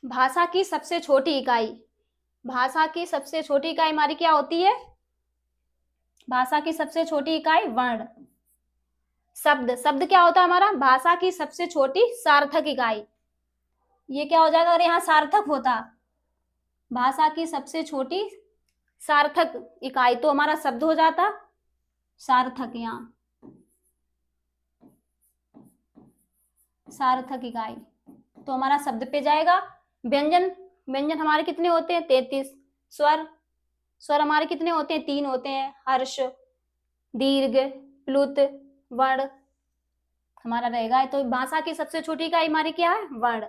भाषा की सबसे छोटी इकाई, भाषा की सबसे छोटी इकाई हमारी क्या होती है? भाषा की सबसे छोटी इकाई वर्ण। शब्द, शब्द क्या होता है हमारा? भाषा की सबसे छोटी सार्थक इकाई। ये क्या हो जाएगा अगर यहाँ सार्थक होता? भाषा की सबसे छोटी सार्थक इकाई, तो हमारा शब्द हो जाता सार्थक। यहाँ सार्थक इकाई तो हमारा शब्द पे जाएगा। व्यंजन, व्यंजन हमारे कितने होते हैं? 33। स्वर, स्वर हमारे कितने होते हैं? 3 होते हैं। हर्ष, दीर्घ, प्लुत, वर्ण हमारा रहेगा। तो भाषा की सबसे छोटी इकाई हमारी क्या है? वर्ण।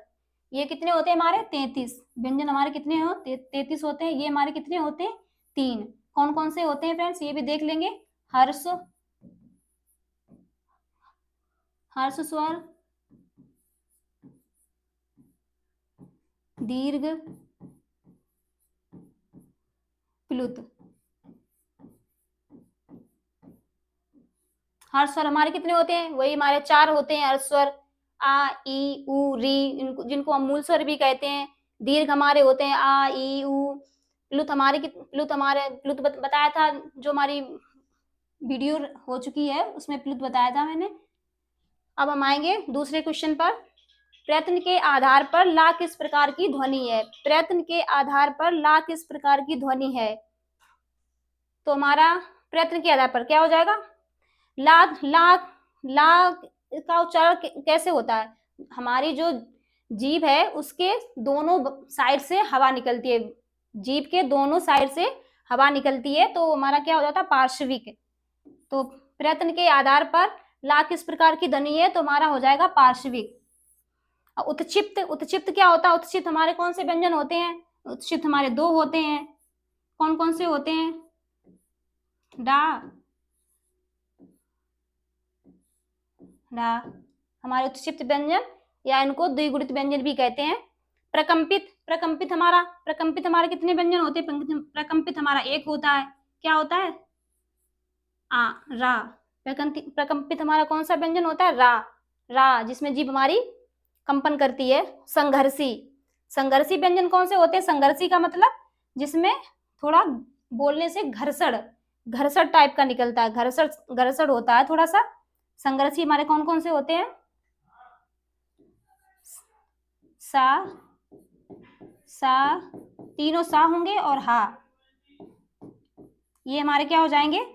ये कितने होते हैं हमारे? 33। व्यंजन हमारे कितने हो? 33 होते हैं। ये हमारे कितने होते हैं? 3। कौन कौन से होते हैं फ्रेंड्स, ये भी देख लेंगे। हर्ष, हर्ष स्वर, दीर्घ, प्लुत। हर्ष स्वर हमारे कितने होते हैं? वही हमारे 4 होते हैं हर्ष स्वर। आ, ई, उ, री, जिनको हम मूल स्वर भी कहते हैं। दीर्घ हमारे होते हैं आ, ई, उ। प्लुत हमारे प्लुत बताया था, जो हमारी वीडियो हो चुकी है उसमें प्लुत बताया था मैंने। अब हम आएंगे दूसरे क्वेश्चन पर। प्रयत्न के आधार पर ला किस प्रकार की ध्वनि है? प्रयत्न के आधार पर ला किस प्रकार की ध्वनि है? तो हमारा प्रयत्न के आधार पर क्या हो जाएगा? ला, ला, ला का उच्चारण कैसे होता है? हमारी जो जीभ है उसके दोनों साइड से हवा निकलती है, जीभ के दोनों साइड से हवा निकलती है, तो हमारा क्या हो जाता है? पार्श्विक। तो प्रयत्न के आधार पर ला किस प्रकार की ध्वनि है? तो हमारा हो जाएगा पार्श्विक। उत्क्षिप्त, उत्क्षिप्त क्या होता है? उत्क्षिप्त हमारे कौन से व्यंजन होते हैं? उत्क्षिप्त हमारे 2 होते हैं। कौन कौन से होते हैं? डा, डा हमारे उत्क्षिप्त व्यंजन, या इनको द्विगुणित व्यंजन भी कहते हैं। प्रकंपित, प्रकंपित हमारे कितने व्यंजन होते हैं? प्रकंपित हमारा 1 होता है। क्या होता है? आ, रा। प्रकंपित हमारा कौन सा व्यंजन होता है? रा, रा, जिसमें जीभ हमारी कंपन करती है। संघर्षी, संघर्षी व्यंजन कौन से होते हैं? संघर्षी का मतलब जिसमें थोड़ा बोलने से घर्षण, घर्षण टाइप का निकलता है, घर्षण, घर्षण होता है थोड़ा सा। संघर्षी हमारे कौन कौन से होते हैं? सा, सा, तीनों सा होंगे, और हा, ये हमारे क्या हो जाएंगे?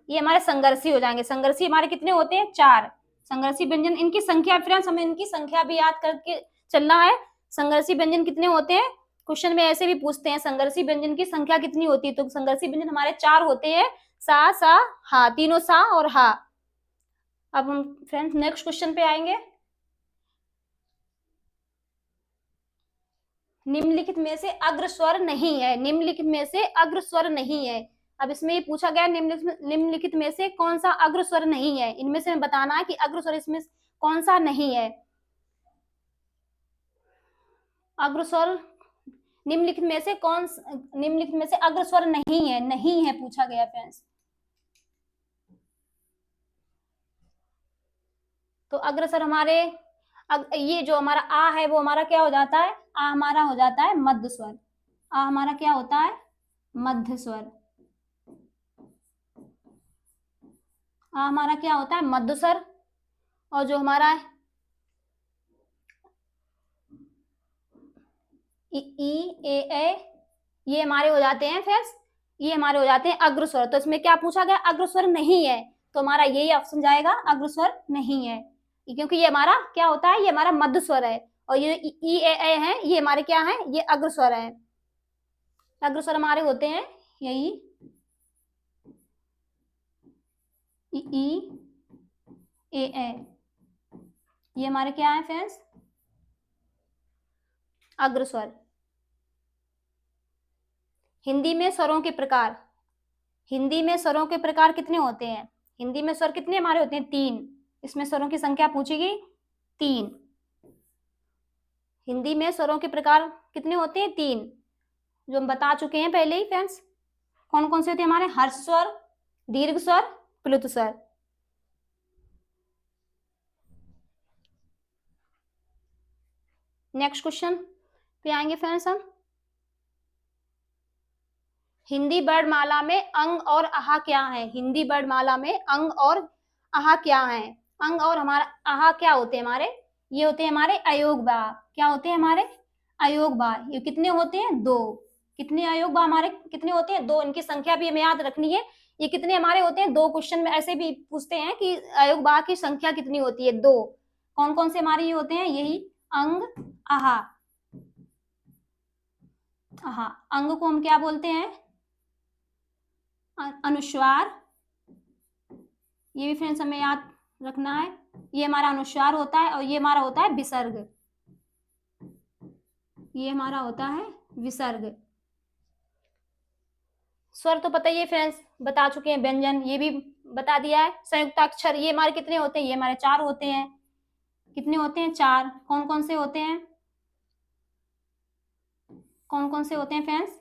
ये हमारे संघर्षी हो जाएंगे। संघर्षी हमारे कितने होते हैं? 4 संघर्षी व्यंजन। इनकी संख्या फ्रेंड्स, हमें इनकी संख्या भी याद करके चलना है। संघर्षी व्यंजन कितने होते हैं? क्वेश्चन में ऐसे भी पूछते हैं, संघर्षी व्यंजन की संख्या कितनी होती है? तो संघर्षी व्यंजन हमारे 4 होते हैं। सा, हा, तीनों सा और हा। अब हम फ्रेंड्स नेक्स्ट क्वेश्चन पे आएंगे। निम्नलिखित में से अग्रस्वर नहीं है, निम्नलिखित में से अग्रस्वर नहीं है। अब इसमें ये पूछा गया निम्नलिखित में से कौन सा अग्रस्वर नहीं है, इनमें से बताना है कि अग्रस्वर इसमें कौन सा नहीं है। अग्रस्वर निम्नलिखित में से कौन, निम्नलिखित में से अग्रस्वर नहीं है, नहीं है पूछा गया फ्रेंड्स। तो अग्रस्वर हमारे, ये जो हमारा आ है वो हमारा क्या हो जाता है? आ हमारा हो जाता है मध्य स्वर। आ हमारा क्या होता है? मध्य स्वर। आ हमारा क्या होता है? मध्य स्वर। और जो हमारा ई, ए, ये हमारे हो जाते हैं फ्रेंड्स, ये हमारे हो जाते हैं अग्रस्वर। तो इसमें क्या पूछा गया? अग्रस्वर नहीं है, तो हमारा यही ऑप्शन जाएगा, अग्रस्वर नहीं है, क्योंकि ये हमारा क्या होता है? ये हमारा मध्य स्वर है। और ये ई, ए है, ये हमारे क्या है? ये अग्रस्वर है। अग्रस्वर हमारे होते हैं यही ई, ए, ये हमारे क्या है फ्रेंड्स? अग्रस्वर। हिंदी में स्वरों के प्रकार, हिंदी में स्वरों के प्रकार कितने होते हैं? हिंदी में स्वर कितने हमारे होते हैं? 3। इसमें स्वरों की संख्या पूछी गई 3। हिंदी में स्वरों के प्रकार कितने होते हैं? 3, जो हम बता चुके हैं पहले ही फ्रेंड्स। कौन कौन से होते हैं हमारे? हर्ष स्वर, दीर्घ स्वर, प्लुत स्वर। नेक्स्ट क्वेश्चन, पे आएंगे फ्रेंड्स हम। हिंदी वर्णमाला में अंग और आहा क्या है? हिंदी वर्णमाला में अंग और आहा क्या है? अंग और हमारा आहा क्या होते हैं हमारे? ये होते हैं हमारे अयोगवा। क्या होते हैं हमारे? अयोगवा। ये कितने होते हैं? 2। कितने अयोगवा हमारे कितने होते हैं? 2। इनकी संख्या भी हमें याद रखनी है। ये कितने हमारे होते हैं? 2 क्वेश्चन में ऐसे भी पूछते हैं कि अयोगवा की संख्या कितनी होती है? 2। कौन कौन से हमारे ये होते हैं? यही अंग, आहा। आहा, अंग को हम क्या बोलते हैं? अनुस्वार। ये भी फ्रेंड्स हमें याद रखना है। ये हमारा अनुस्वार होता है और ये हमारा होता है विसर्ग। ये हमारा होता है विसर्ग। स्वर तो पता ही है फ्रेंड्स, बता चुके हैं। व्यंजन ये भी बता दिया है। संयुक्ताक्षर ये हमारे कितने होते हैं? ये हमारे 4 होते हैं। कितने होते हैं? 4। कौन कौन से होते हैं? कौन कौन से होते हैं फ्रेंड्स?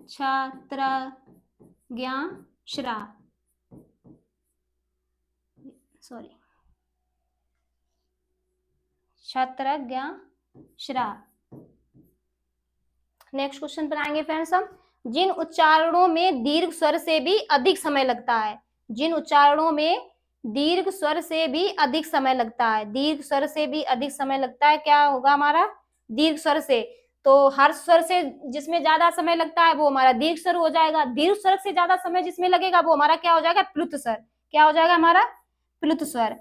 छ, त्र, ज्ञ, श्रा। सॉरी, छत्र, ज्ञ, श्रा। नेक्स्ट क्वेश्चन पर आएंगे फ्रेंड्स हम। जिन उच्चारणों में दीर्घ स्वर से भी अधिक समय लगता है, जिन उच्चारणों में दीर्घ स्वर से भी अधिक समय लगता है, दीर्घ स्वर से भी अधिक समय लगता है, क्या होगा हमारा? दीर्घ स्वर से। तो हर स्वर से जिसमें ज्यादा समय लगता है वो हमारा दीर्घ स्वर हो जाएगा। दीर्घ स्वर से ज्यादा समय जिसमें लगेगा वो हमारा क्या हो जाएगा? प्लुत स्वर। क्या हो जाएगा हमारा? प्लुत स्वर।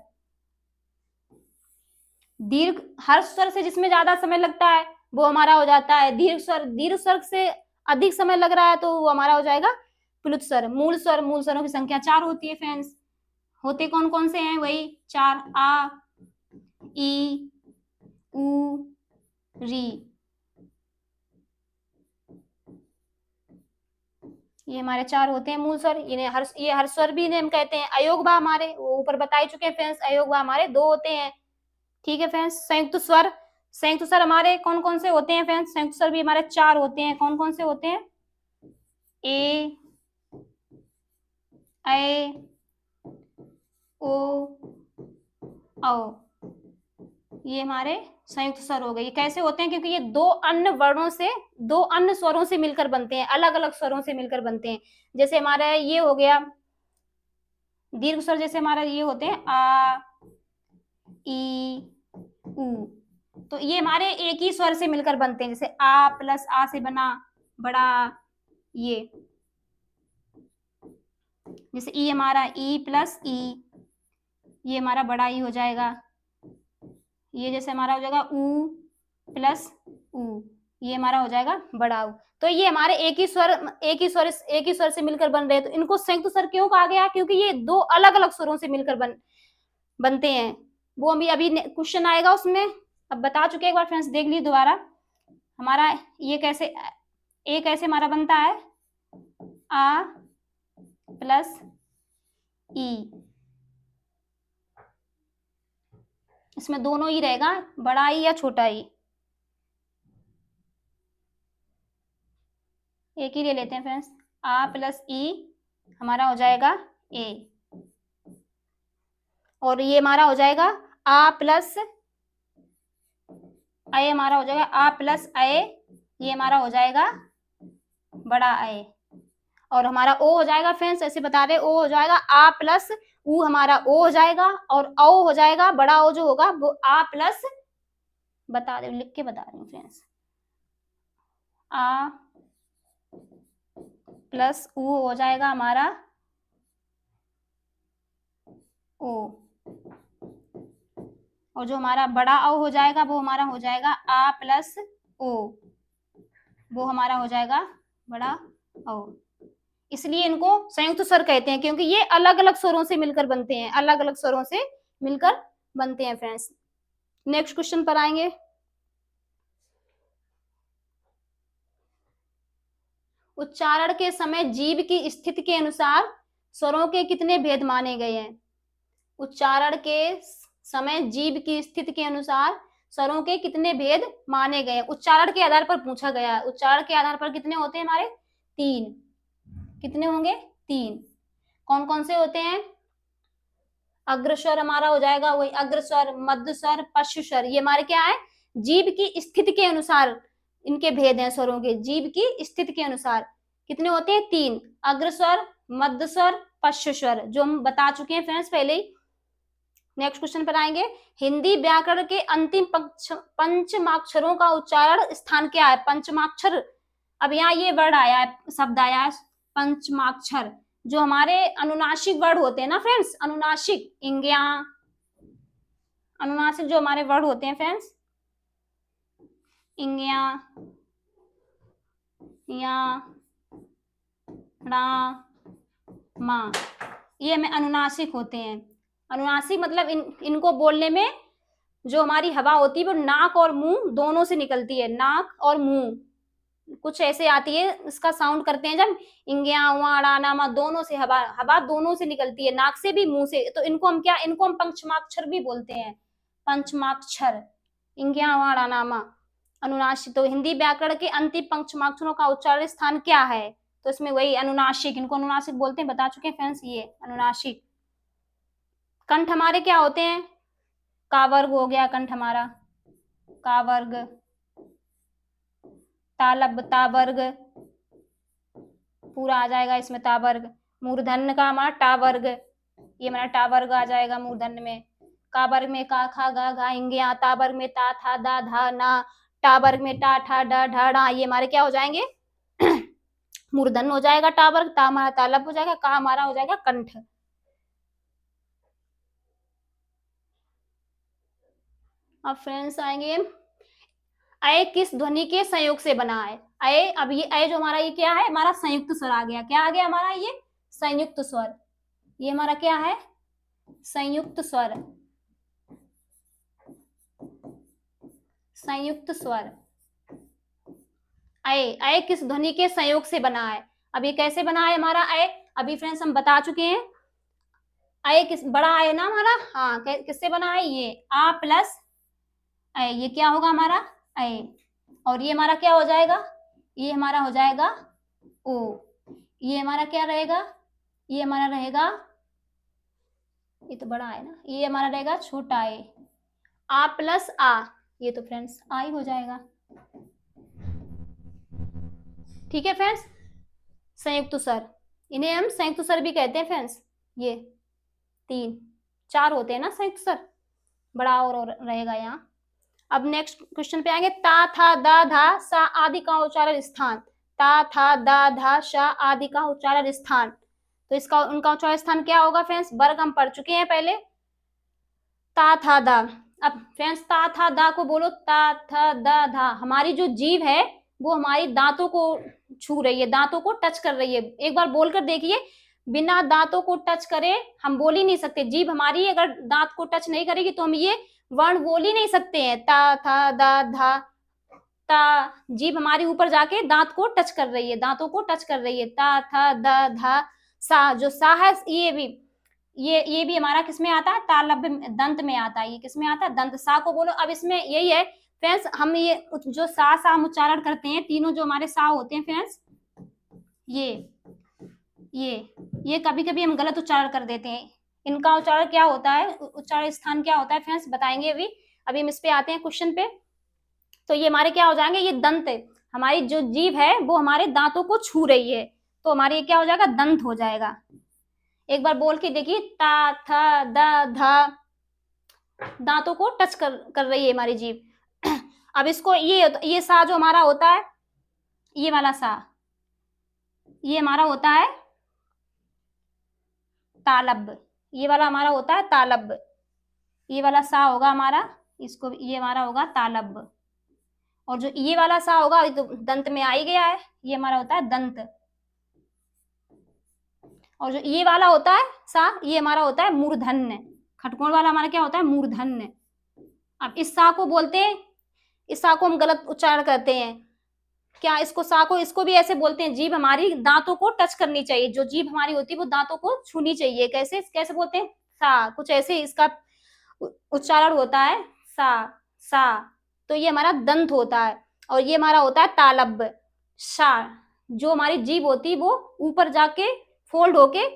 दीर्घ हर स्वर से जिसमें ज्यादा समय लगता है वो हमारा हो जाता है दीर्घ स्वर। दीर्घ स्वर से अधिक समय लग रहा है तो वो हमारा हो जाएगा प्लुत स्वर। मूल स्वर, मूल स्वरों की संख्या 4 होती है फ्रेंड्स। होते कौन कौन से हैं? वही 4। आ, ई, उ, री। ये हमारे 4 होते हैं मूल स्वर। ये हर स्वर भी इन्हें हम कहते हैं। अयोगवा हमारे वो ऊपर बता ही चुके हैं फ्रेंड्स। अयोगवा हमारे 2 होते हैं। ठीक है फ्रेंड्स। संयुक्त स्वर, संयुक्त स्वर हमारे कौन कौन से होते हैं फ्रेंड्स? संयुक्त स्वर भी हमारे 4 होते हैं। कौन कौन से होते हैं? ए, ऐ, ओ, औ। ये हमारे संयुक्त स्वर हो गए। ये कैसे होते हैं? क्योंकि ये 2 अन्य वर्णों से, 2 अन्य स्वरों से मिलकर बनते हैं, अलग अलग स्वरों से मिलकर बनते हैं। जैसे हमारा ये हो गया दीर्घ स्वर, जैसे हमारा ये होते हैं आ, ई, उ। तो ये हमारे एक ही स्वर से मिलकर बनते हैं। जैसे आ प्लस आ से बना बड़ा ये। जैसे ई हमारा ई प्लस ई, ये हमारा बड़ा ई हो जाएगा। ये जैसे हमारा हो जाएगा ऊ प्लस ऊ, ये हमारा हो जाएगा बड़ा ऊ। तो ये हमारे एक ही स्वर से मिलकर बन रहे हैं। तो इनको संयुक्त स्वर क्यों कहा गया? क्योंकि ये 2 अलग अलग स्वरों से मिलकर बनते हैं। वो अभी क्वेश्चन आएगा उसमें। अब बता चुके एक बार फ्रेंड्स, देख लीजिए दोबारा। हमारा ये कैसे, ए कैसे हमारा बनता है? आ प्लस ई। इसमें दोनों ही रहेगा, बड़ा ई या छोटा ई, एक ही ले लेते हैं फ्रेंड्स। आ प्लस ई हमारा हो जाएगा ए, और ये हमारा हो जाएगा आ प्लस ए, हमारा हो जाएगा आ प्लस ए, ये हमारा हो जाएगा बड़ा ए। और हमारा ओ हो जाएगा फ्रेंड्स, ऐसे बता रहे, ओ हो जाएगा आ प्लस ऊ, हमारा ओ हो जाएगा। और औ हो जाएगा, बड़ा ओ जो होगा वो आ प्लस, बता दे लिख के बता रही हूँ फ्रेंड्स, आ प्लस ऊ हो जाएगा हमारा ओ। और जो हमारा बड़ा ओ हो जाएगा वो हमारा हो जाएगा आ प्लस ओ, वो हमारा हो जाएगा बड़ा ओ। इसलिए इनको संयुक्त स्वर कहते हैं, क्योंकि ये अलग अलग स्वरों से मिलकर बनते हैं, अलग अलग स्वरों से मिलकर बनते हैं फ्रेंड्स। नेक्स्ट क्वेश्चन पर आएंगे। उच्चारण के समय जीभ की स्थिति के अनुसार स्वरों के कितने भेद माने गए हैं? उच्चारण के समय जीभ की स्थिति के अनुसार स्वरों के कितने भेद माने गए? उच्चारण के आधार पर पूछा गया है। उच्चारण के आधार पर कितने होते हैं हमारे? 3। कितने होंगे? 3। कौन कौन से होते हैं? अग्रस्वर हमारा हो जाएगा वही अग्रस्वर, मध्य स्वर, पश्च स्वर। ये हमारे क्या है? जीभ की स्थिति के अनुसार इनके भेद हैं स्वरों के, जीभ की स्थिति के अनुसार। कितने होते हैं? 3, अग्रस्वर, मध्य स्वर, पश्च स्वर, जो हम बता चुके हैं फ्रेंड्स पहले ही। नेक्स्ट क्वेश्चन पर आएंगे, हिंदी व्याकरण के अंतिम पंचमाक्षरों का उच्चारण स्थान क्या है? पंचमाक्षर, अब यहाँ ये वर्ड आया है, शब्द आया है पंचमाक्षर, जो हमारे अनुनासिक वर्ड होते हैं ना फ्रेंड्स, अनुनासिक, इंग्या, अनुनासिक जो हमारे वर्ड होते हैं फ्रेंड्स, इंग्या, या, रा, मा, ये हमें अनुनासिक होते हैं। अनुनासिक मतलब इनको बोलने में जो हमारी हवा होती है वो नाक और मुंह दोनों से निकलती है, नाक और मुंह कुछ ऐसे आती है, इसका साउंड करते हैं जब, इंग्या, वाड़ा, नामा, दोनों से हवा, हवा दोनों से निकलती है, नाक से भी मुंह से, तो इनको हम क्या, इनको हम पंचमाक्षर भी बोलते हैं, पंचमाक्षर, इंग्या, वाड़ा, नामा, अनुनासिक। तो हिंदी व्याकरण के अंतिम पंचमाक्षरों का उच्चारण स्थान क्या है? तो इसमें वही अनुनासिक, इनको अनुनासिक बोलते हैं, बता चुके हैं फ्रेंड्स, ये अनुनासिक। कंठ हमारे क्या होते हैं? कावर्ग हो गया कंठ हमारा, कावर्ग, तालब, तावर्ग, पूरा आ जाएगा इसमें तावर्ग। मूर्धन्य का हमारा टावर्ग, ये हमारा टावर्ग आ जाएगा मूर्धन्य में। कावर्ग में का, खा, गा, घा, इंग्या, तावर्ग में ता, था, दा, धा, ना, टावर्ग में टा, ठा, डा, ढा, डा, ये हमारे क्या हो जाएंगे? मूर्धन्य हो जाएगा टावर्ग, ता हमारा तालब हो जाएगा, का हमारा हो जाएगा कंठ। अब फ्रेंड्स आएंगे, अय किस ध्वनि के संयोग से बना है? अय, अब ये अय जो हमारा ये क्या है? हमारा संयुक्त स्वर आ गया, क्या आ गया हमारा? ये संयुक्त स्वर, ये हमारा क्या है? संयुक्त स्वर, संयुक्त स्वर। अय, अय किस ध्वनि के संयोग से बना है? अब ये कैसे बना है हमारा अय? अभी फ्रेंड्स हम बता चुके हैं, अय किस, बड़ा अय ना हमारा, हाँ, किससे बना है? ये आ प्लस अय, ये क्या होगा हमारा? अय, और ये हमारा क्या हो जाएगा? ये हमारा हो जाएगा ओ, ये हमारा क्या रहेगा? ये हमारा रहेगा, ये तो बड़ा है ना, ये हमारा रहेगा छोटा ए, आ प्लस आ, ये तो फ्रेंड्स आ ही हो जाएगा। ठीक है फ्रेंड्स, संयुक्त स्वर, इन्हें हम संयुक्त स्वर भी कहते हैं फ्रेंड्स। ये 3 4 होते हैं ना संयुक्त स्वर, बड़ा और रहेगा यहाँ। अब नेक्स्ट क्वेश्चन पे आएंगे, ता, था, दा, धा, सा आदि का उच्चारण स्थान। ता, था, दा, धा, शा आदि का उच्चारण स्थान, तो इसका उनका उच्चारण स्थान क्या होगा फ्रेंड्स? वर्ग हम पढ़ चुके हैं पहले, ता, था, दा। अब फ्रेंड्स ता, था, दा को बोलो, ता, था, दा, धा, हमारी जो जीभ है वो हमारी दांतों को छू रही है, दांतों को टच कर रही है। एक बार बोलकर देखिए, बिना दांतों को टच करे हम बोल ही नहीं सकते। जीभ हमारी अगर दांत को टच नहीं करेगी तो हम ये वर्ण बोल ही नहीं सकते हैं, ता, था, दा, धा, ता, जीभ हमारी ऊपर जाके दांत को टच कर रही है, दांतों को टच कर रही है, ता, था, दा, धा, सा, जो सा है ये भी हमारा किसमें आता है? तालव्य दंत में आता है। ये किसमें आता है? दंत। सा को बोलो, अब इसमें यही है फ्रेंड्स, हम ये जो सा हम उच्चारण करते हैं, तीनों जो हमारे सा होते हैं फ्रेंड्स, ये कभी कभी हम गलत उच्चारण कर देते हैं। इनका उच्चारण क्या होता है? उच्चारण स्थान क्या होता है फ्रेंड्स, बताएंगे अभी हम इस पे आते हैं क्वेश्चन पे। तो ये हमारे क्या हो जाएंगे? ये दंत, हमारी जो जीभ है वो हमारे दांतों को छू रही है, तो हमारे ये क्या हो जाएगा? दंत हो जाएगा। एक बार बोल के देखिए, ता, था, दा, धा, दांतों को टच कर रही है हमारी जीभ। अब इसको ये सा जो हमारा होता है, ये वाला सा, ये हमारा होता है तालब, ये वाला हमारा होता है तालब, ये वाला सा होगा हमारा, इसको ये हमारा होगा तालब, और जो ये वाला सा होगा तो दंत में आ ही गया है, ये हमारा होता है दंत, और जो ये वाला होता है सा, ये हमारा होता है मूर्धन्य। खटकोण वाला हमारा क्या होता है? मूर्धन्य। अब इस सा को बोलते हैं, इस सा को हम गलत उच्चारण करते हैं, क्या इसको सा को, इसको भी ऐसे बोलते हैं, जीभ हमारी दांतों को टच करनी चाहिए, जो जीभ हमारी होती है वो दांतों को छूनी चाहिए। कैसे कैसे बोलते हैं? सा, कुछ ऐसे इसका उच्चारण होता है, सा। तो ये हमारा दंत होता है, और ये हमारा होता है तालब, शा, जो हमारी जीभ होती है वो ऊपर जाके फोल्ड होके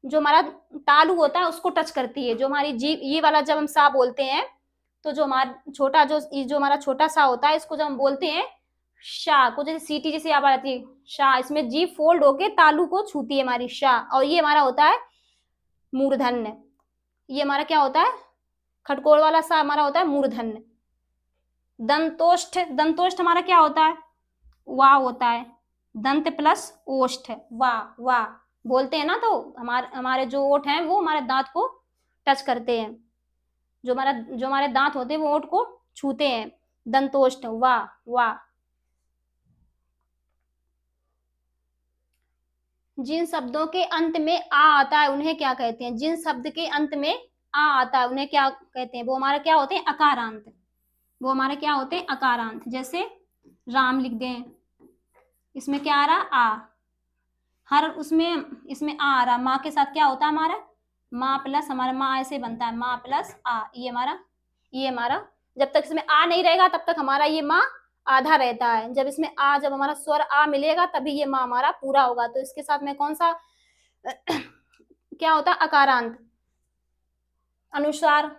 जो हमारा तालु होता है उसको टच करती है, जो हमारी जीभ, ये वाला जब हम सा बोलते हैं तो जो हमारा छोटा जो हमारा छोटा सा होता है, इसको जब हम बोलते हैं शा को, जैसे सीटी जैसी आवाज आती है शा, इसमें जी फोल्ड होके तालू को छूती है हमारी शा, और ये हमारा होता है मूर्धन्य। ये हमारा क्या होता है, खटकोड़ वाला सा हमारा होता है मूर्धन्य। दंतोष्ठ, दंतोष्ठ हमारा क्या होता है, वाह होता है, दंत प्लस ओष्ठ, वाह वाह बोलते हैं ना, तो हमारे जो ओठ हैं वो हमारे दांत को टच करते हैं, जो हमारे दांत होते हैं वो ओठ को छूते हैं, दंतोष्ठ, वाह वाह। जिन शब्दों के अंत में आ आता है उन्हें क्या कहते हैं, जिन शब्द के अंत में आ आता है उन्हें क्या कहते हैं, वो हमारा क्या होते हैं, अकारांत, वो हमारे क्या होते हैं, अकारांत। जैसे राम लिख दें, इसमें क्या आ रहा, आ, हर उसमें इसमें आ रहा, माँ के साथ क्या होता है हमारा, माँ प्लस, हमारा माँ ऐसे बनता है, माँ प्लस आ, ये हमारा जब तक इसमें आ नहीं रहेगा तब तक हमारा ये माँ आधा रहता है, जब इसमें आ, जब हमारा स्वर आ मिलेगा तभी ये माँ हमारा पूरा होगा। तो इसके साथ में कौन सा क्या होता है, अकारांत। अनुस्वार,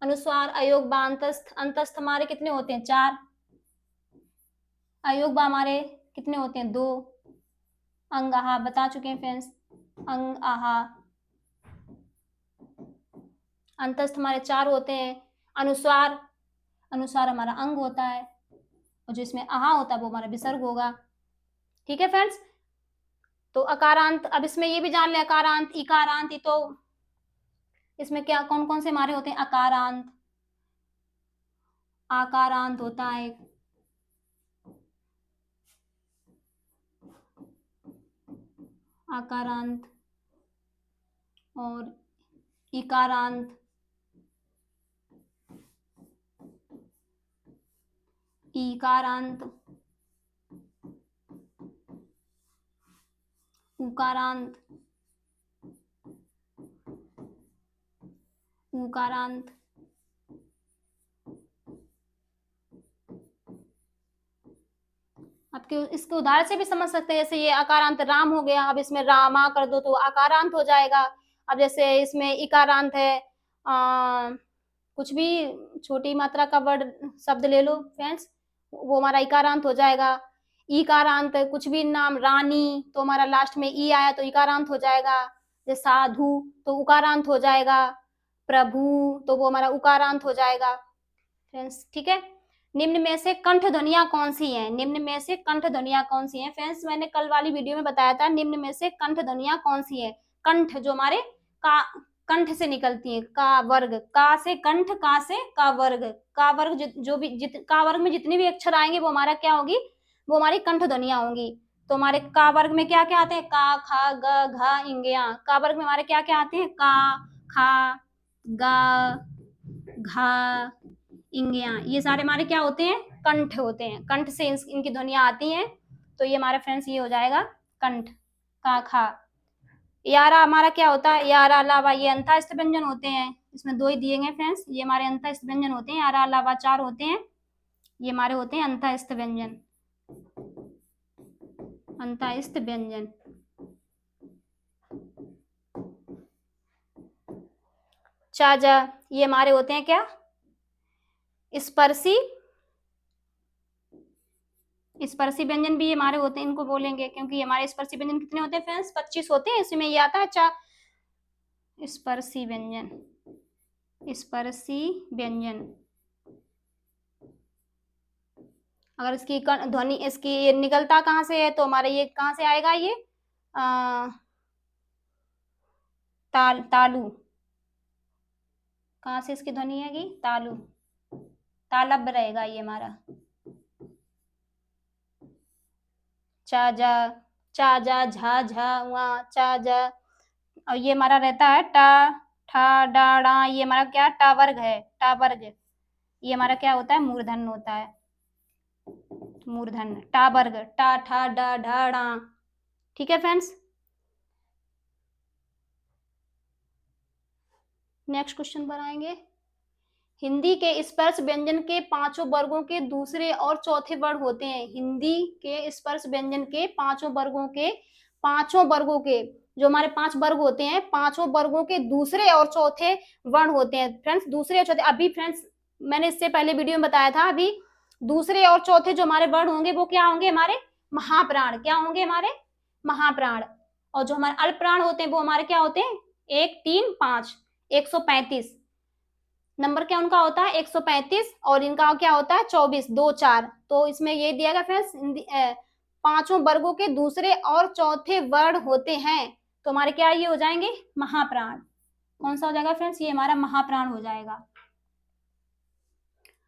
अनुस्वार, अयोग, बा, अंतस्थ, अंतस्थ हमारे कितने होते हैं, 4, अयोग बा हमारे कितने होते हैं, 2, अंग आहा बता चुके हैं फ्रेंड्स, अंग आहा, अंतस्थ हमारे 4 होते हैं, अनुस्वार, अनुस्वार हमारा अंग होता है, और जो इसमें आहा होता है वो हमारा विसर्ग होगा। ठीक है फ्रेंड्स, तो अकारांत, अब इसमें ये भी जान ले, अकारांत, इकारांत, तो इसमें क्या कौन कौन से हमारे होते हैं, अकारांत, आकारांत होता है, आकारांत और इकारांत, ईकारांत, उकारांत, उकारांत, आपके इसके उदाहरण से भी समझ सकते हैं, जैसे ये अकारांत राम हो गया, अब इसमें रामा कर दो तो अकारांत हो जाएगा। अब जैसे इसमें इकारांत है, कुछ भी छोटी मात्रा का वर्ड शब्द ले लो फ्रेंड्स, वो हमारा इकारांत हो जाएगा। ईकारांत कुछ भी नाम, रानी, तो हमारा लास्ट में ई आया तो इकारांत हो जाएगा। जैसे साधु तो उकारांत हो जाएगा, प्रभु तो वो हमारा उकारांत हो जाएगा फ्रेंड्स। ठीक है, निम्न में से कंठ ध्वनियां कौन सी हैं, निम्न में से कंठ ध्वनियां कौन सी हैं फ्रेंड्स, मैंने कल वाली वीडियो में बताया था, निम्न में से कंठ ध्वनियां कौन सी हैं, कंठ जो हमारे का कंठ से निकलती है, का वर्ग, का से कंठ, का से का वर्ग, का वर्ग जो भी का वर्ग में जितने भी अक्षर आएंगे वो हमारा क्या होगी, वो हमारी कंठ ध्वनियां होंगी। तो हमारे का वर्ग में क्या क्या आते हैं, का, खा, ग, घ, इंगिया, का वर्ग में हमारे क्या क्या आते हैं, का, खा, गा, घा, इंगिया, ये सारे हमारे क्या होते हैं, कंठ होते हैं, कंठ से इनकी ध्वनियां आती हैं, तो ये हमारे फ्रेंड्स ये हो जाएगा कंठ, का, खा। यारा हमारा क्या होता है, यारा अलावा ये अंतःस्थ व्यंजन होते हैं, इसमें 2 ही दिए गए फ्रेंड्स, ये हमारे अंतःस्थ व्यंजन होते हैं, यारा अलावा 4 होते हैं, ये हमारे होते हैं अंतःस्थ व्यंजन, अंतःस्थ व्यंजन। चाजा ये हमारे होते हैं क्या, स्पर्शी, स्पर्शी व्यंजन भी हमारे होते हैं, इनको बोलेंगे क्योंकि हमारे स्पर्शी व्यंजन कितने होते हैं फ्रेंड्स, 25 होते हैं, इसमें ये आता है स्पर्शी व्यंजन, स्पर्शी व्यंजन। अगर इसकी ध्वनि, इसकी निकलता कहाँ से है, तो हमारे ये कहाँ से आएगा, ये तालू, कहाँ से इसकी ध्वनि है, तालू, तालब रहेगा ये हमारा, चाजा, चाजा, झा, झा, वहाँ, चाजा, और ये हमारा रहता है टा, ठा, डाड़ा, ये हमारा क्या टा वर्ग है, टा वर्ग, ये हमारा क्या होता है, मूर्धन्य होता है, मूर्धन्य, टा वर्ग, टा, ठा, डा, ढा, डा। ठीक है फ्रेंड्स, नेक्स्ट क्वेश्चन पर आएंगे। हिंदी के स्पर्श व्यंजन के 5 वर्गों के दूसरे और चौथे वर्ण होते हैं, हिंदी के स्पर्श व्यंजन के 5 वर्गों के, 5 वर्गों के जो हमारे 5 वर्ग होते हैं, 5 वर्गों के दूसरे और चौथे वर्ण होते हैं फ्रेंड्स, दूसरे और चौथे। अभी फ्रेंड्स मैंने इससे पहले वीडियो में बताया था अभी, दूसरे और चौथे जो हमारे वर्ण होंगे वो क्या होंगे, हमारे महाप्राण। क्या होंगे, हमारे महाप्राण। और जो हमारे अल्प प्राण होते हैं वो हमारे क्या होते हैं, 1, 3, 5, 135। नंबर क्या उनका होता है 135, और इनका क्या होता है 24, 2, 4। तो इसमें ये दिया गया फ्रेंड्स, पांचों वर्गों के दूसरे और चौथे वर्ण होते हैं, तो हमारे क्या ये हो जाएंगे, महाप्राण। कौन सा हो जाएगा फ्रेंड्स, ये हमारा महाप्राण हो जाएगा।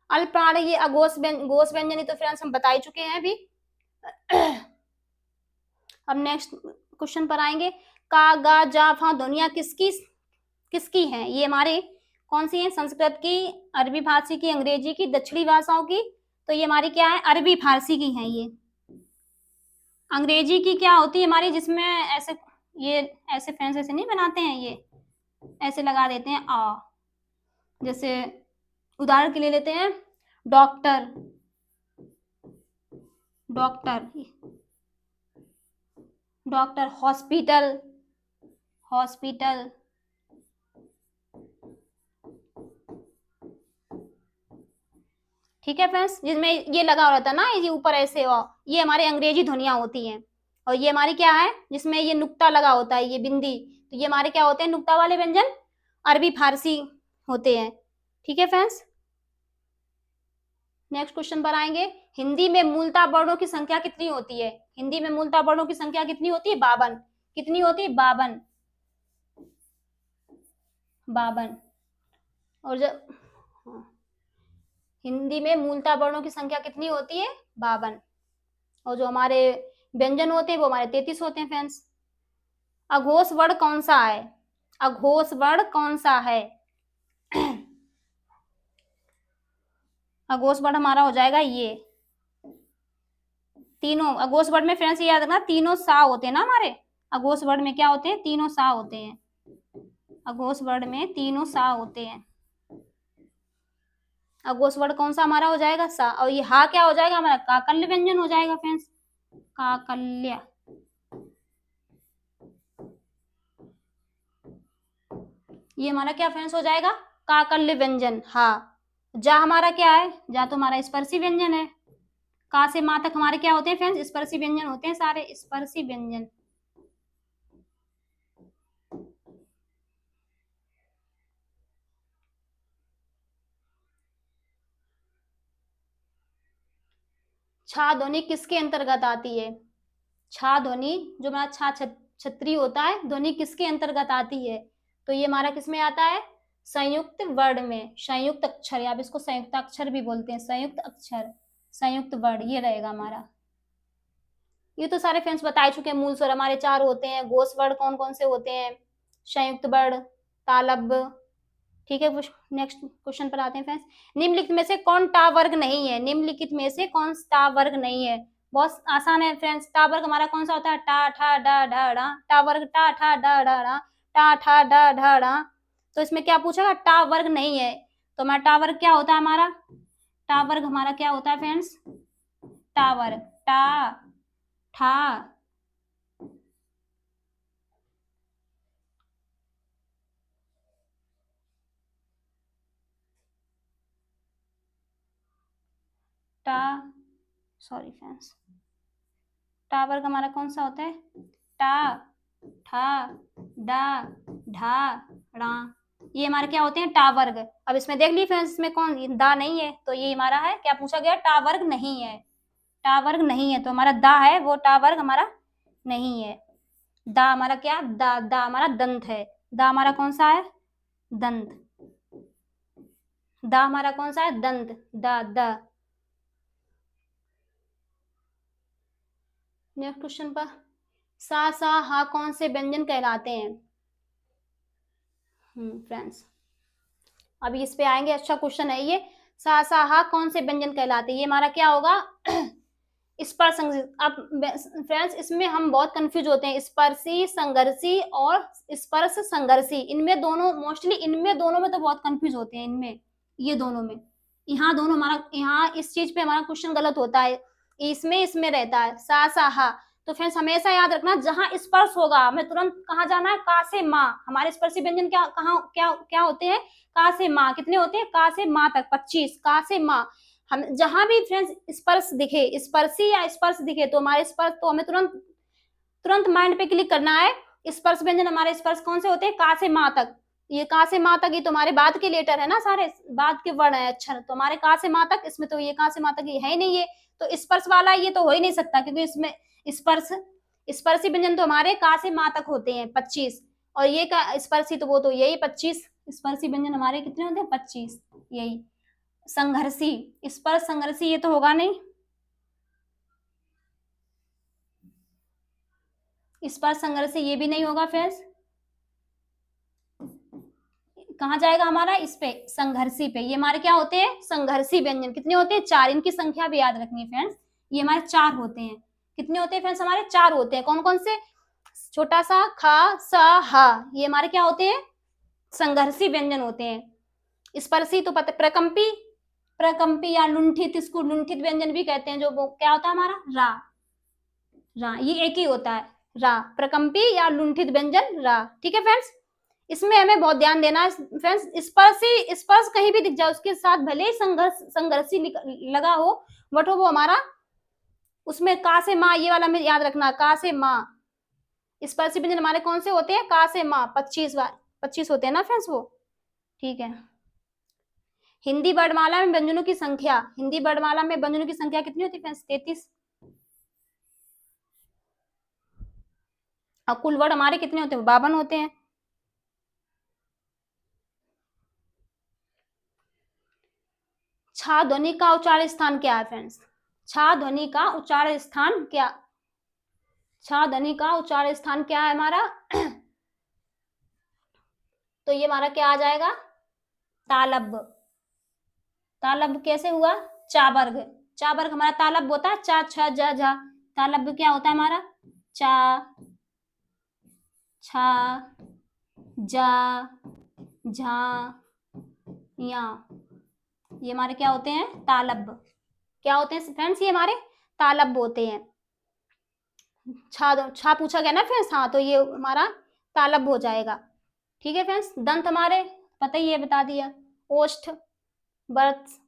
अल्प प्राण ये अघोष व्यंजन, तो फ्रेंड्स हम बता ही चुके हैं अभी। अब नेक्स्ट क्वेश्चन पर आएंगे, का, गा, जा, फा ध्वनियां किसकी हैं, ये हमारे कौन सी है, संस्कृत की, अरबी फारसी की, अंग्रेजी की, दक्षिणी भाषाओं की। तो ये हमारी क्या है, अरबी फारसी की है ये। अंग्रेजी की क्या होती है हमारी, जिसमें ऐसे ये ऐसे फैंस ऐसे नहीं बनाते हैं, ये ऐसे लगा देते हैं आ, जैसे उदाहरण के लिए लेते हैं doctor, doctor, doctor, hospital, hospital. ठीक है फ्रेंड्स, जिसमें ये लगा रहता है ना, ये ऊपर ऐसे हो, ये हमारे अंग्रेजी ध्वनियां होती हैं। और ये हमारी क्या है, जिसमें ये नुक्ता लगा होता है, ये बिंदी, तो ये हमारे क्या होते हैं, नुक्ता वाले व्यंजन, अरबी फारसी होते हैं। ठीक है फ्रेंड्स, नेक्स्ट क्वेश्चन पर आएंगे, हिंदी में मूलतः वर्णों की संख्या कितनी होती है, हिंदी में मूलतः वर्णों की संख्या कितनी होती है, 52। कितनी होती है, 52, 52। और जब हिंदी में मूलतः वर्णों की संख्या कितनी होती है, 52। और जो हमारे व्यंजन होते हैं वो हमारे 33 होते हैं फ्रेंड्स। अघोष वर्ण कौन सा है, अघोष वर्ण कौन सा है, अघोष वर्ण हमारा हो जाएगा ये तीनों। अघोष वर्ण में फ्रेंड्स ये याद रखना, तीनों सा होते हैं ना हमारे, अघोष वर्ण में क्या होते हैं, तीनों सा होते हैं, अघोष वर्ण में तीनों सा होते हैं। अघोष वर्ण कौन सा हमारा हो जाएगा, सा। और ये हा क्या हो जाएगा हमारा, काकल्य व्यंजन हो जाएगा फ्रेंड्स, काकल्य। ये हमारा क्या फ्रेंड्स हो जाएगा, काकल्य व्यंजन। हा, जा हमारा क्या है, जा तो हमारा स्पर्शी व्यंजन है। का से मा तक हमारे क्या होते हैं फ्रेंड्स, स्पर्शी व्यंजन होते हैं सारे, स्पर्शी व्यंजन। छा ध्वनि किसके अंतर्गत आती है, छा ध्वनि, जो हमारा छा छत्री होता है, ध्वनि किसके अंतर्गत आती है, तो ये हमारा किसमें आता है, संयुक्त वर्ण में, संयुक्त अक्षर, या इसको संयुक्त अक्षर भी बोलते हैं, संयुक्त अक्षर, संयुक्त वर्ण, ये रहेगा हमारा। ये तो सारे फ्रेंड्स बता चुके हैं, मूल स्वर हमारे 4 होते हैं, घोष वर्ण कौन कौन से होते हैं, संयुक्त वर्ण, तालव्य। ठीक है, नेक्स्ट क्वेश्चन पर आते हैं फ्रेंड्स, निम्नलिखित में से कौन टा वर्ग नहीं है, निम्नलिखित में से कौन टा वर्ग नहीं है, बहुत आसान है फ्रेंड्स। टा वर्ग हमारा कौन सा होता है, टा, ठा, डा, ढा, ड़ा। टा वर्ग टा, ठा, डा, ढा, ड़ा, टा, ठा, डा, ढा, ड़ा। तो इसमें क्या पूछेगा, टा वर्ग नहीं है, तो हमारा टा वर्ग क्या होता है, हमारा टा वर्ग हमारा क्या होता है फ्रेंड्स, टा वर्ग, टा, ठा, टा, सॉरी फ्रेंड्स, टा वर्ग हमारा कौन सा होता है, टा, ठा, डा, ढा, ड़ा। ये हमारे क्या होते हैं, टा वर्ग। अब इसमें देख ली फ्रेंड्स, इसमें कौन दा नहीं है, तो ये हमारा है, क्या पूछा गया, टा वर्ग नहीं है, टा वर्ग नहीं है, तो हमारा दा है वो टा वर्ग हमारा नहीं है। दा हमारा क्या, दा, दा हमारा दंत है, दा हमारा कौन सा है, दंत, दा हमारा कौन सा है, दंत, दा, दा। नेक्स्ट क्वेश्चन पर, सा हा कौन से व्यंजन कहलाते हैं, फ्रेंड्स अभी इस पे आएंगे, अच्छा क्वेश्चन है ये, सा हा कौन से व्यंजन कहलाते हैं, ये हमारा क्या होगा, स्पर्श। अब फ्रेंड्स इसमें हम बहुत कंफ्यूज होते हैं, स्पर्शी, संघर्षी और स्पर्श संघर्षी, इनमें दोनों मोस्टली, इनमें दोनों में तो बहुत कंफ्यूज होते हैं, इनमें ये दोनों में, यहाँ दोनों हमारा, यहाँ इस चीज पे हमारा क्वेश्चन गलत होता है, इसमें रहता है सा हा, तो फ्रेंड्स हमेशा याद रखना, जहां स्पर्श होगा हमें तुरंत कहाँ जाना है, का से माँ। हमारे स्पर्शी व्यंजन क्या कहाँ क्या क्या होते हैं, का से माँ। कितने होते हैं, का से माँ तक 25, का से माँ। हम जहां भी फ्रेंड्स स्पर्श दिखे, स्पर्शी या स्पर्श दिखे, तो हमारे स्पर्श, तो हमें तुरंत तुरंत माइंड पे क्लिक करना है। स्पर्श व्यंजन हमारे स्पर्श कौन से होते हैं, का से माँ तक। ये का से माँ तक, ये तो हमारे बाद के लेटर है ना, सारे बाद के वर्ण है अक्षर, तो हमारे का से माँ तक, इसमें तो ये का से माँ तक ये है ही नहीं, ये तो स्पर्श वाला ये तो हो ही नहीं सकता, क्योंकि इसमें स्पर्श स्पर्शी व्यंजन तो हमारे का से माँ तक होते हैं 25, और ये का स्पर्शी तो वो तो यही 25, स्पर्शी व्यंजन हमारे कितने होते हैं 25, यही। संघर्षी, स्पर्श संघर्षी ये तो होगा नहीं, स्पर्श संघर्षी ये भी नहीं होगा फ्रेंड्स। कहाँ जाएगा हमारा, इस पे संघर्षी पे। ये हमारे क्या होते हैं, संघर्षी व्यंजन। कितने होते हैं, 4, इनकी संख्या भी याद रखनी है फ्रेंड्स। ये हमारे 4 होते हैं। कितने होते हैं फ्रेंड्स, हमारे 4 होते हैं। कौन कौन से, छोटा सा खा सा हा, ये हमारे क्या होते हैं, संघर्षी व्यंजन होते हैं। स्पर्शी तो पता, प्रकंपी, प्रकंपी या लुंठित, इसको लुंठित व्यंजन भी कहते हैं, जो वो क्या होता है हमारा, रा, रा, ये एक ही होता है, रा, प्रकंपी या लुंठित व्यंजन रा। ठीक है फ्रेंड्स, इसमें हमें बहुत ध्यान देना है फ्रेंड्स। स्पर्शी, स्पर्श कहीं भी दिख जाए उसके साथ भले ही संघर्षी लगा हो, बट वो हमारा उसमें का से माँ, ये वाला में याद रखना, का से माँ। स्पर्शी व्यंजन हमारे कौन से होते हैं, का से माँ, 25 होते हैं ना फ्रेंड्स वो। ठीक है, हिंदी वर्णमाला में व्यंजनों की संख्या, हिंदी वर्णमाला में व्यंजनों की संख्या कितनी होती है फ्रेंड्स, 33। और कुल वर्ण हमारे कितने होते हैं, 52 होते हैं। छा ध्वनि का उच्चारण स्थान क्या है फ्रेंड्स, छा ध्वनि का उच्चारण स्थान क्या, छा ध्वनि का उच्चारण स्थान क्या है हमारा तो ये हमारा क्या आ जाएगा, तालब। तालब कैसे हुआ, चा वर्ग, चा वर्ग हमारा तालब होता है, चा छ जा झा। तालब क्या होता है हमारा, चा छा जा झा या, ये हमारे क्या होते हैं, तालब। क्या होते हैं फ्रेंड्स, ये हमारे तालब होते हैं। छा छा पूछा गया ना फ्रेंड्स, हाँ तो ये हमारा तालब हो जाएगा। ठीक है फ्रेंड्स, दंत हमारे पता ही है, बता दिया, ओष्ठ, बर्थ।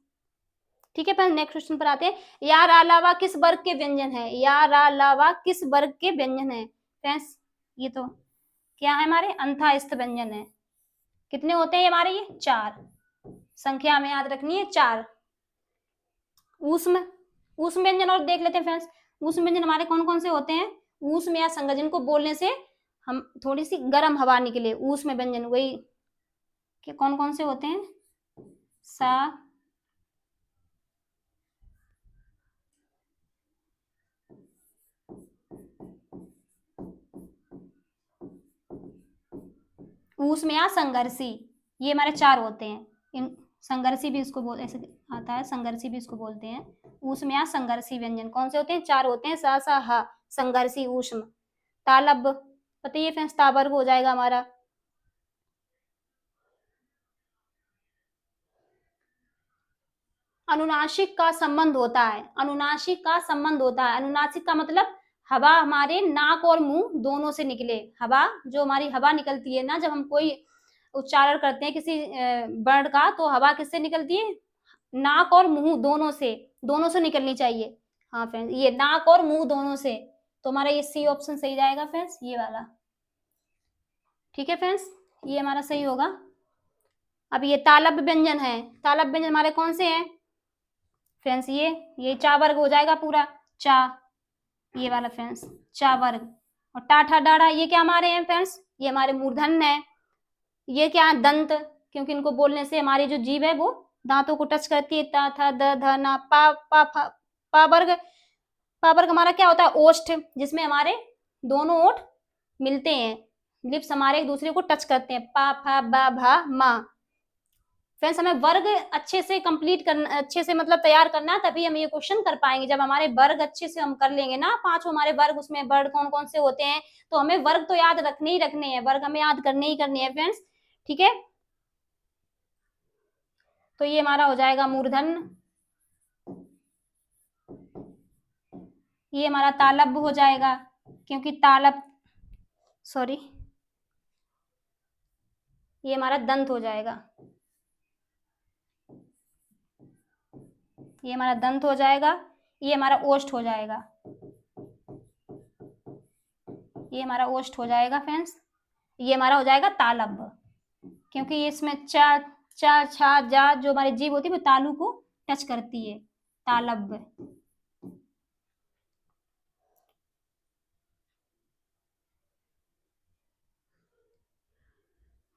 ठीक है फ्रेंड्स, नेक्स्ट क्वेश्चन पर आते हैं। यार अलावा किस वर्ग के व्यंजन है, यार अलावा किस वर्ग के व्यंजन है फ्रेंड्स, ये तो क्या है हमारे, अंतःस्थ व्यंजन है। कितने होते हैं हमारे, ये 4, संख्या हमें याद रखनी है 4। ऊष्म, ऊष्म व्यंजन और देख लेते हैं फ्रेंड्स। ऊष्म व्यंजन हमारे कौन कौन से होते हैं, ऊष्म या संज्ञा, जिनको बोलने से हम थोड़ी सी गर्म हवा निकले, ऊष्म व्यंजन वही के कौन कौन से होते हैं, सा, ऊष्म या संघर्षी, ये हमारे 4 होते हैं। इन संघर्षी भी इसको बोल, ऐसे आता है, संघर्षी भी इसको बोलते हैं। ऊष्म या संघर्षी व्यंजन कौन से होते हैं, 4 होते हैं, सा सा हा, संघर्षी, ऊष्म। तालब बताइए फ्रेंड्स, तावर्ग हो जाएगा हमारा। अनुनासिक का संबंध होता है, अनुनासिक का संबंध होता है। अनुनासिक का मतलब हवा हमारे नाक और मुंह दोनों से निकले, हवा जो हमारी हवा निकलती है ना, जब हम कोई उच्चारण करते हैं किसी वर्ण का, तो हवा किससे निकलती है, नाक और मुंह दोनों से निकलनी चाहिए। हाँ फ्रेंड्स, ये नाक और मुंह दोनों से, तो हमारा ये सी ऑप्शन सही जाएगा फ्रेंड्स, ये वाला। ठीक है फ्रेंड्स, ये हमारा सही होगा। अब ये तालब व्यंजन है, तालब व्यंजन हमारे कौन से हैं फ्रेंड्स, ये चा वर्ग हो जाएगा पूरा, चा, ये वाला फ्रेंड्स, चा वर्ग। और टाठा डाढ़ा ये क्या हमारे हैं फ्रेंड्स, ये हमारे मूर्धन्य है। ये क्या है, दंत, क्योंकि इनको बोलने से हमारी जो जीभ है वो दांतों को टच करती है, ता था द ध ना पा पा फा। पा वर्ग, पा वर्ग हमारा क्या होता है, ओष्ठ, जिसमें हमारे दोनों ओठ मिलते हैं, लिप्स हमारे एक दूसरे को टच करते हैं, पा फा बा भा मा। फ्रेंड्स हमें वर्ग अच्छे से कंप्लीट करना, अच्छे से मतलब तैयार करना है, तभी हम ये क्वेश्चन कर पाएंगे। जब हमारे वर्ग अच्छे से हम कर लेंगे ना, 5 हमारे वर्ग, उसमें वर्ग कौन कौन से होते हैं, तो हमें वर्ग तो याद रखने ही रखने हैं, वर्ग हमें याद करने ही करने हैं फ्रेंड्स। ठीक है, तो ये हमारा हो जाएगा मूर्धन्य, ये हमारा तालब हो जाएगा, क्योंकि तालब, सॉरी, ये हमारा दंत हो जाएगा, ये हमारा दंत हो जाएगा, ये हमारा ओष्ठ हो जाएगा, ये हमारा ओष्ठ हो जाएगा फ्रेंड्स, ये हमारा हो जाएगा तालब, क्योंकि ये इसमें चा चा छा जा जो हमारी जीभ होती है वो तालु को टच करती है, तालब।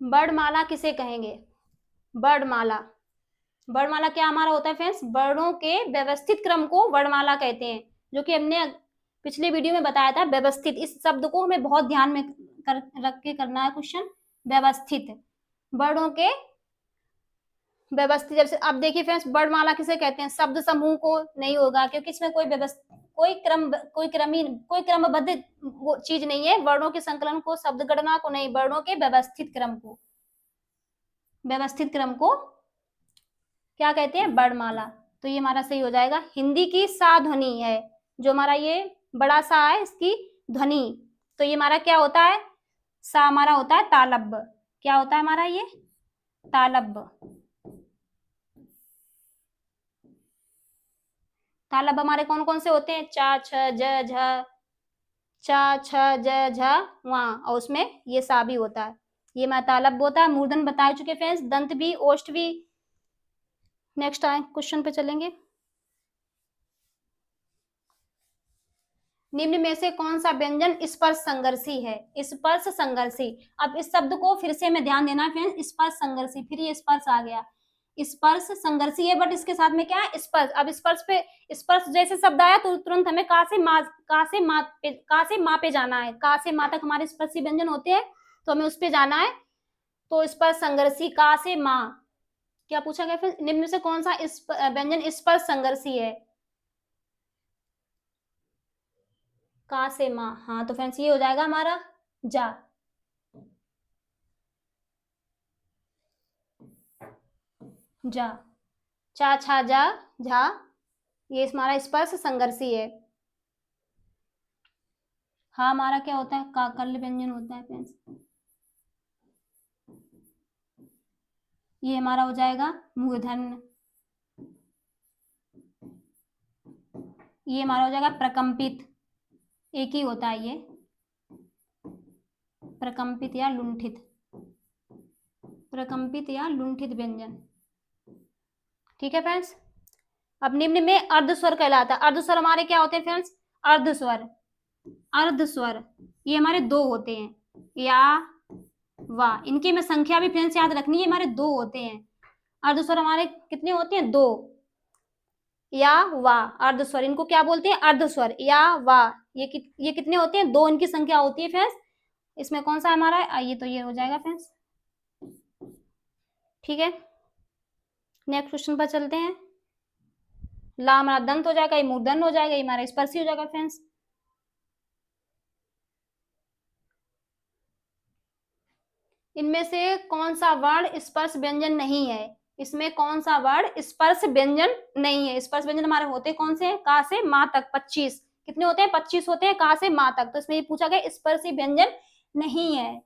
वर्णमाला किसे कहेंगे? वर्णमाला, वर्णमाला क्या हमारा होता है फ्रेंड्स? वर्णों के व्यवस्थित क्रम को वर्णमाला कहते हैं, जो कि हमने पिछले वीडियो में बताया था। व्यवस्थित, इस शब्द को हमें बहुत ध्यान में रख के करना है क्वेश्चन। व्यवस्थित, वर्णों के व्यवस्थित। जैसे अब देखिए फ्रेंड्स, वर्णमाला किसे कहते हैं? शब्द समूह को नहीं होगा, क्योंकि इसमें कोई क्रमबद्ध वो चीज नहीं है। वर्णों के संकलन को, शब्द गणना को नहीं, वर्णों के व्यवस्थित क्रम को, व्यवस्थित क्रम को क्या कहते हैं? वर्णमाला। तो ये हमारा सही हो जाएगा। हिंदी की सा ध्वनि है, जो हमारा ये बड़ा सा है, इसकी ध्वनि, तो ये हमारा क्या होता है? सा हमारा होता है तालब। क्या होता है हमारा ये? तालब। तालब हमारे कौन कौन से होते हैं? चा छ ज झ, चा छ ज झ वहाँ, और उसमें ये सा भी होता है, ये हमारा तालब होता है। मूर्धन बता चुके फ्रेंड्स, दंत भी, ओष्ठ भी। नेक्स्ट क्वेश्चन पे चलेंगे। निम्न में से कौन सा व्यंजन स्पर्श संघर्षी है? स्पर्श संघर्षी। अब इस शब्द को फिर से हमें ध्यान देना है फ्रेंड्स, स्पर्श संघर्षी, फिर ये स्पर्श आ गया, स्पर्श संघर्षी है, बट इसके साथ में क्या है? स्पर्श। अब स्पर्श पे, स्पर्श जैसे शब्द आया तो तुरंत हमें का से मा पे जाना है। का से मा तक हमारे स्पर्शी व्यंजन होते हैं, तो हमें उस पे जाना है। तो स्पर्श संघर्षी, का से मा। क्या पूछा गया फिर? निम्न से कौन सा व्यंजन स्पर्श संघर्षी है? का से मा। हाँ, तो फ्रेंड्स ये हो जाएगा हमारा जा। जा, चा छा जा झा, ये हमारा स्पर्श संघर्षी है। हाँ हमारा क्या होता है? काकल्य व्यंजन होता है फ्रेंड्स। ये हमारा हो जाएगा मूर्धन्य। ये हमारा हो जाएगा प्रकंपित, एक ही होता है ये, प्रकंपित या लुंठित, प्रकंपित या लुंठित व्यंजन। ठीक है फ्रेंड्स। अब निम्न में अर्धस्वर कहलाता है। अर्धस्वर हमारे क्या होते हैं फ्रेंड्स? अर्धस्वर, अर्धस्वर ये हमारे दो होते हैं, या वा। इनकी में संख्या भी फ्रेंड्स याद रखनी है, हमारे दो होते हैं। अर्धस्वर हमारे कितने होते हैं? दो, या वा। अर्धस्वर, इनको क्या बोलते हैं? अर्धस्वर या वा। ये कितने होते हैं? दो इनकी संख्या होती है फ्रेंड्स। इसमें कौन सा हमारा है? आइए, तो ये हो जाएगा फ्रेंड्स। ठीक है, नेक्स्ट क्वेश्चन पर चलते हैं। ला हमारा दंत हो जाएगा, ये मूर्धन्य हो जाएगा, ये हमारा स्पर्शी हो जाएगा फ्रेंड्स। इनमें से कौन सा वर्ण स्पर्श व्यंजन नहीं है? इसमें कौन सा वर्ण स्पर्श व्यंजन नहीं है? स्पर्श व्यंजन हमारे होते कौन से? का से मा तक 25, कितने होते हैं? 25 होते हैं, का से मा तक। तो इसमें ये पूछा गया स्पर्शी व्यंजन नहीं है,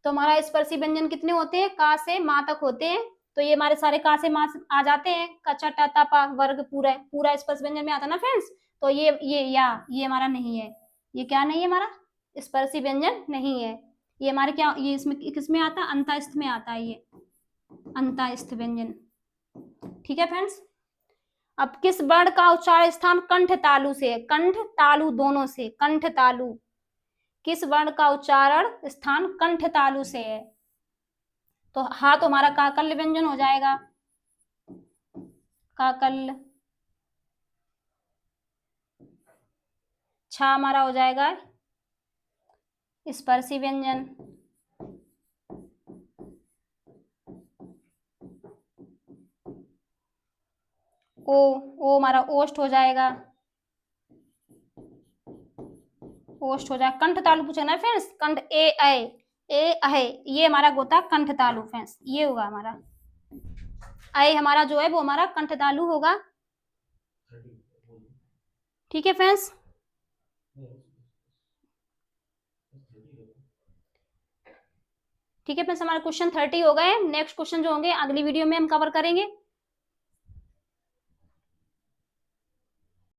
तो हमारा स्पर्शी व्यंजन कितने होते हैं? का से मा तक होते हैं। तो ये हमारे सारे का से मा आ जाते हैं, कचा टा ता पा वर्ग पूरा पूरा स्पर्श व्यंजन में आता ना फ्रेंड्स। तो ये या ये हमारा नहीं है, ये क्या नहीं है? हमारा स्पर्शी व्यंजन नहीं है। ये हमारे क्या, ये इसमें किसमें आता है? अंतःस्थ में आता है, ये अंतःस्थ व्यंजन। ठीक है फ्रेंड्स। अब किस वर्ण का उच्चारण स्थान कंठ तालु से है? कंठ तालु दोनों से, कंठ तालु। किस वर्ण का उच्चारण स्थान कंठ तालु से है? तो हाँ, तो हमारा काकल्य व्यंजन हो जाएगा, काकल्य। छा हमारा हो जाएगा स्पर्शी व्यंजन। ओ हमारा ओष्ठ हो जाएगा, ओष्ठ हो जाएगा। कंठ तालु पूछा ना फ्रेंड्स, कंठ ए अहे, ये हमारा होता कंठ तालु फ्रेंड्स, ये होगा हमारा। अय हमारा जो है वो हमारा कंठ तालु होगा। ठीक है फ्रेंड्स। ठीक है फ्रेंड्स, हमारे क्वेश्चन 30 हो गए। नेक्स्ट क्वेश्चन जो होंगे अगली वीडियो में हम कवर करेंगे।